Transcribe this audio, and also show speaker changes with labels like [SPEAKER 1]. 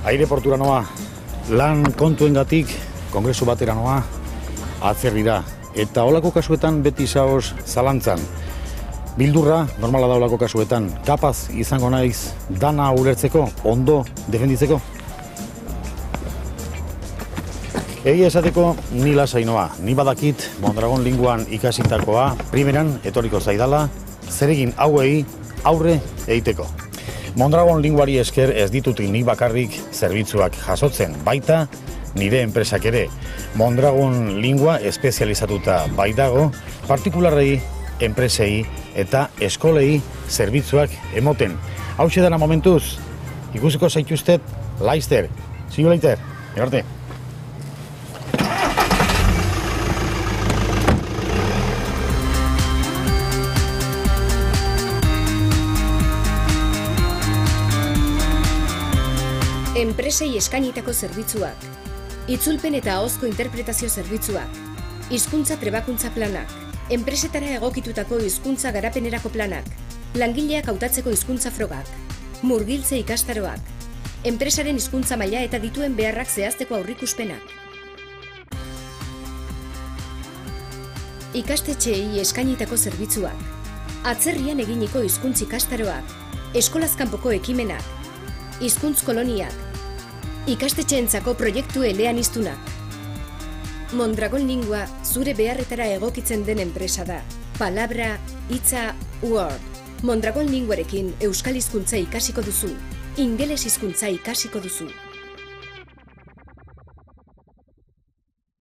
[SPEAKER 1] Aireportura noa, lan kontuengatik kongresu batera noa, atzerrira. Eta holako kasuetan beti zaoz zalantzan. Bildurra, normala da holako kasuetan, kapaz izango naiz dana ulertzeko, ondo defenditzeko? Egia esateko ni lasai noa, ni badakit Mondragon linguan ikasitakoa primeran etorriko zaidala, zeregin hauei aurre egiteko. Mondragon linguari esker ez ditutik nik bakarrik zerbitzuak jasotzen, baita nire enpresak ere. Mondragon lingua espezializatuta baitago, partikularrei, enpresei eta eskolei zerbitzuak emoten. Hauxe dana momentuz, ikusiko zaituztet, laizter. See you later. Arte.
[SPEAKER 2] Enpresei eskainitako zerbitzuak, itzulpen eta ahozko interpretazio zerbitzuak, hizkuntza trebakuntza planak, enpresetara egokitutako hizkuntza garapenerako planak, langileak hautatzeko hizkuntza frogak, murgiltze ikastaroak, enpresaren hizkuntza maila eta dituen beharrak zehazteko aurrikuspenak. Ikastetxeei eskainitako zerbitzuak, atzerrian eginiko hizkuntza ikastaroak, eskolaz kanpoko ekimenak, hizkuntz koloniak, ikastetxeentzako proiektu eleaniztunak. Mondragon lingua zure beharretara egokitzen den enpresa da. Palabra, hitza, word. Mondragon linguarekin euskal hizkuntza ikasiko duzu, ingeles hizkuntza ikasiko duzu.